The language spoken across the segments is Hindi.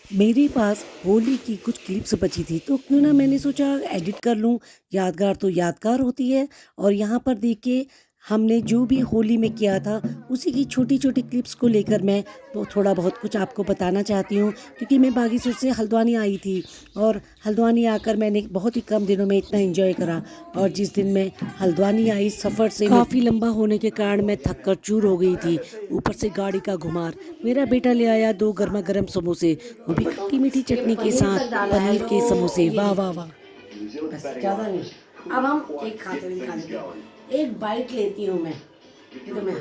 मेरे पास होली की कुछ क्लिप्स बची थी तो क्यों ना मैंने सोचा एडिट कर लूँ। यादगार तो यादगार होती है। और यहाँ पर देखिए हमने जो भी होली में किया था उसी की छोटी-छोटी क्लिप्स को लेकर मैं वो थोड़ा बहुत कुछ आपको बताना चाहती हूँ, क्योंकि मैं बागेश्वर से हल्द्वानी आई थी और हल्द्वानी आकर मैंने बहुत ही कम दिनों में इतना एंजॉय करा। और जिस दिन मैं हल्द्वानी आई सफ़र से काफ़ी लंबा होने के कारण मैं थक कर चूर हो गई थी। ऊपर से गाड़ी का घुमार। मेरा बेटा ले आया 2 गरमा-गरम समोसे, वो भी खट्टी मीठी इसमें चटनी के पनीर साथ। तक डाला है पनीर तो के समोसे, ये वाह वाह देखिए, वाह। बस ज़्यादा नहीं। अब हम एक खाते हुए खा लेते हैं। एक बाइट लेती हूँ मैं। ये तो मैं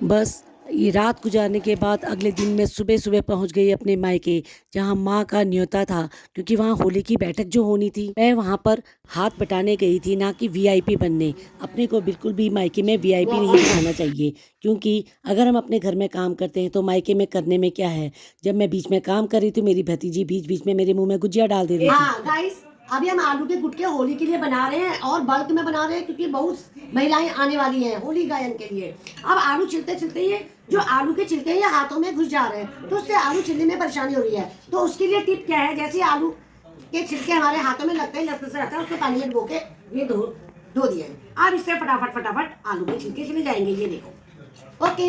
बस ये रात गुजारने के बाद अगले दिन मैं सुबह-सुबह पहुँच गई अपने मायके, जहाँ माँ का न्योता था, क्योंकि वहाँ होली की बैठक जो होनी थी। मैं वहाँ पर हाथ बटाने गई थी, ना कि वीआईपी बनने। अपने को बिल्कुल भी मायके में वीआईपी नहीं दिखाना चाहिए, क्योंकि अगर हम अपने घर में काम करते हैं तो मायके में करने में क्या है। जब मैं बीच में काम कर रही थी, मेरी भतीजी बीच-बीच में मेरे मुँह में गुजिया डाल दे रही थी। हाँ गाइस, अभी हम आलू के गुटके होली के लिए बना रहे हैं और बल्क में बना रहे हैं, क्योंकि बहुत महिलाएं आने वाली हैं होली गायन के लिए। अब आलू छिलते छिलते ये जो आलू के छिलके ये हाथों में घुस जा रहे हैं, तो उससे आलू छिलने में परेशानी हो रही है। तो उसके लिए टिप क्या है, जैसे आलू के छिलके हमारे हाथों में लगते हैं, लगते से रहता है, उसको पानी में डुबो के ये धो धो दिया है। अब इससे फटाफट फटाफट आलू के छिलके चले जाएंगे, ये देखो। ओके।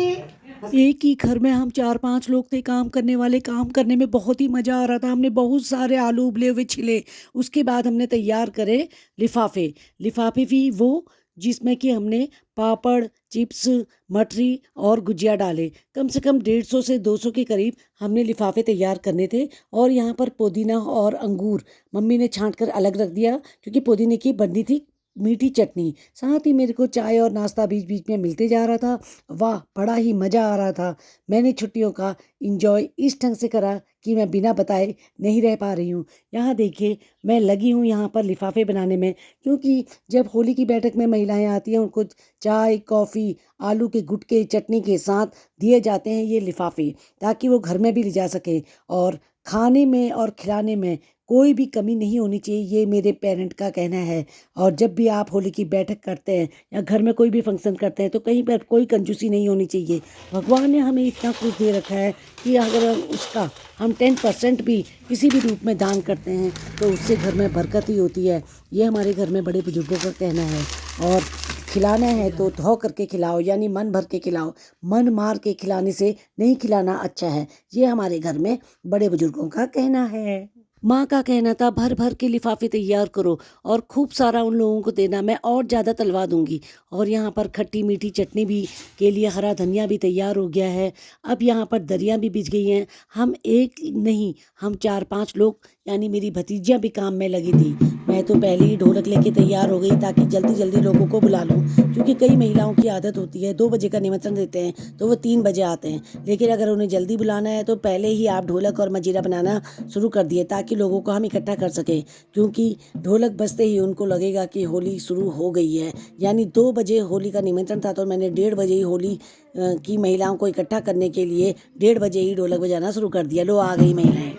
एक ही घर में हम 4-5 लोग थे काम करने वाले, काम करने में बहुत ही मज़ा आ रहा था। हमने बहुत सारे आलू उबले हुए छिले। उसके बाद हमने तैयार करे लिफ़ाफ़े। लिफ़ाफ़े भी वो जिसमें कि हमने पापड़, चिप्स, मठरी और गुजिया डाले। कम से कम 150 से 200 के करीब हमने लिफ़ाफ़े तैयार करने थे। और यहाँ पर पुदीना और अंगूर मम्मी ने छाँट कर अलग रख दिया, क्योंकि पुदीने की बननी थी मीठी चटनी। साथ ही मेरे को चाय और नाश्ता बीच-बीच में मिलते जा रहा था। वाह! बड़ा ही मज़ा आ रहा था। मैंने छुट्टियों का एन्जॉय इस ढंग से करा कि मैं बिना बताए नहीं रह पा रही हूँ। यहाँ देखिए मैं लगी हूँ यहाँ पर लिफ़ाफ़े बनाने में, क्योंकि जब होली की बैठक में महिलाएँ आती हैं उनको चाय, कॉफ़ी, आलू के गुटके, चटनी के साथ दिए जाते हैं ये लिफ़ाफ़े, ताकि वो घर में भी ले जा सकें और खाने में और खिलाने में कोई भी कमी नहीं होनी चाहिए, ये मेरे पेरेंट का कहना है। और जब भी आप होली की बैठक करते हैं या घर में कोई भी फंक्शन करते हैं तो कहीं पर कोई कंजूसी नहीं होनी चाहिए। भगवान ने हमें इतना कुछ दे रखा है कि अगर हम उसका हम 10% भी किसी भी रूप में दान करते हैं तो उससे घर में बरकत ही होती है। ये हमारे घर में बड़े बुजुर्गों का कहना है। और खिलाना है तो धो करके खिलाओ, यानी मन भर के खिलाओ। मन मार के खिलाने से नहीं खिलाना अच्छा है। ये हमारे घर में बड़े बुजुर्गों का कहना है। माँ का कहना था भर भर के लिफाफे तैयार करो और खूब सारा उन लोगों को देना, मैं और ज़्यादा तलवा दूंगी। और यहाँ पर खट्टी मीठी चटनी भी के लिए हरा धनिया भी तैयार हो गया है। अब यहाँ पर दरियाँ भी बिछ गई हैं। हम एक नहीं, हम 4-5 लोग, यानी मेरी भतीजियाँ भी काम में लगी थी। मैं तो पहले ही ढोलक लेके तैयार हो गई ताकि जल्दी जल्दी लोगों को बुला लूँ, क्योंकि कई महिलाओं की आदत होती है 2 बजे का निमंत्रण देते हैं तो वो 3 बजे आते हैं। लेकिन अगर उन्हें जल्दी बुलाना है तो पहले ही आप ढोलक और मजीरा बनाना शुरू कर दिए, ताकि लोगों को हम इकट्ठा कर सकें। क्योंकि ढोलक बजते ही उनको लगेगा कि होली शुरू हो गई है। यानी 2 बजे होली का निमंत्रण था तो मैंने 1:30 बजे ही होली की महिलाओं को इकट्ठा करने के लिए 1:30 बजे ही ढोलक बजाना शुरू कर दिया। लो आ गई महिलाएं।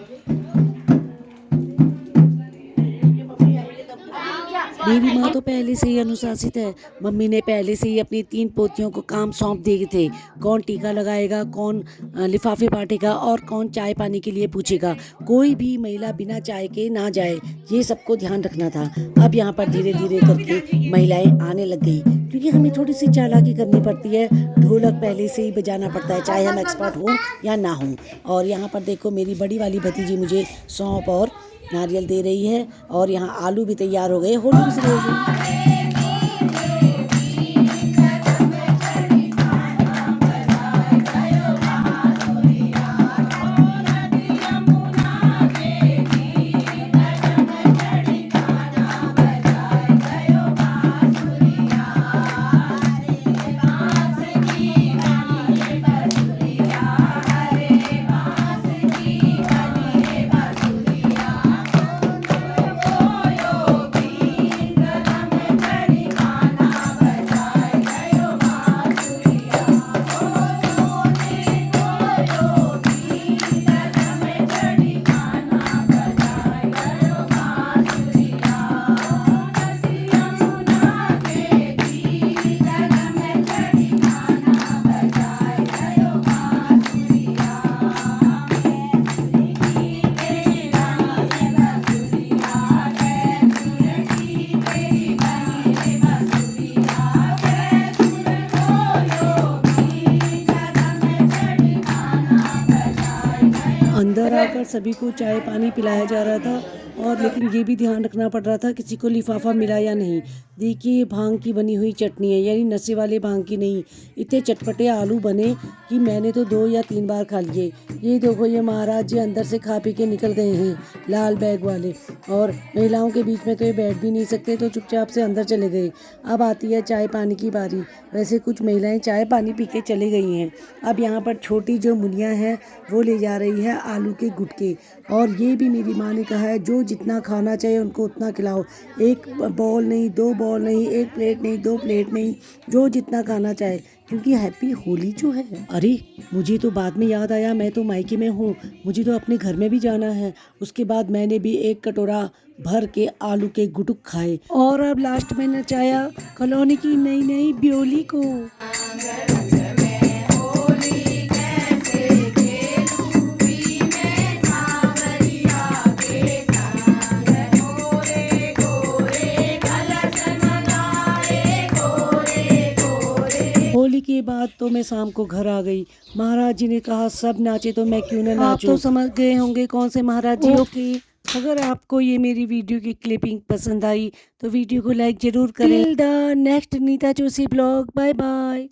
मेरी माँ तो पहले से ही अनुशासित है। मम्मी ने पहले से ही अपनी 3 पोतियों को काम सौंप दिए थे। कौन टीका लगाएगा, कौन लिफाफे बांटेगा और कौन चाय पानी के लिए पूछेगा। कोई भी महिला बिना चाय के ना जाए, ये सबको ध्यान रखना था। अब यहाँ पर धीरे धीरे करके महिलाएं आने लग गई, क्योंकि हमें थोड़ी सी चालाकी करनी पड़ती है। ढोलक पहले से ही बजाना पड़ता है, चाहे हम एक्सपर्ट हों या ना हों। और यहाँ पर देखो मेरी बड़ी वाली भतीजी मुझे सौंप और नारियल दे रही है। और यहाँ आलू भी तैयार हो गए, होली भी शुरू हो गई। उधर आकर सभी को चाय पानी पिलाया जा रहा था, और लेकिन ये भी ध्यान रखना पड़ रहा था किसी को लिफाफा मिला या नहीं। देखिए ये भांग की बनी हुई चटनी है, यानी नशे वाले भांग की नहीं। इतने चटपटे आलू बने कि मैंने तो 2 या 3 बार खा लिए। ये देखो ये महाराज जी अंदर से खा पी के निकल गए हैं, लाल बैग वाले, और महिलाओं के बीच में तो ये बैठ भी नहीं सकते, तो चुपचाप से अंदर चले गए। अब आती है चाय पानी की बारी। वैसे कुछ महिलाएं चाय पानी पी के चली गई हैं। अब यहाँ पर छोटी जो मुनिया है वो ले जा रही है आलू के गुटके, और ये भी मेरी माँ ने कहा है जो जितना खाना चाहिए उनको उतना खिलाओ। एक बॉल नहीं, 2 बॉल नहीं, 1 प्लेट नहीं, 2 प्लेट नहीं, जो जितना खाना चाहे, क्योंकि हैप्पी होली जो है। अरे मुझे तो बाद में याद आया, मैं तो मायके में हूँ, मुझे तो अपने घर में भी जाना है। उसके बाद मैंने भी 1 कटोरा भर के आलू के गुटुक खाए, और अब लास्ट में नचाया कॉलोनी की नई नई ब्योली को। होली के बाद तो मैं शाम को घर आ गई। महाराज जी ने कहा सब नाचे तो मैं क्यों ना नाचूं। आप तो समझ गए होंगे कौन से महाराज जी। ओके, अगर आपको ये मेरी वीडियो की क्लिपिंग पसंद आई तो वीडियो को लाइक जरूर करें। Till the next Neeta Joshi blog, bye bye.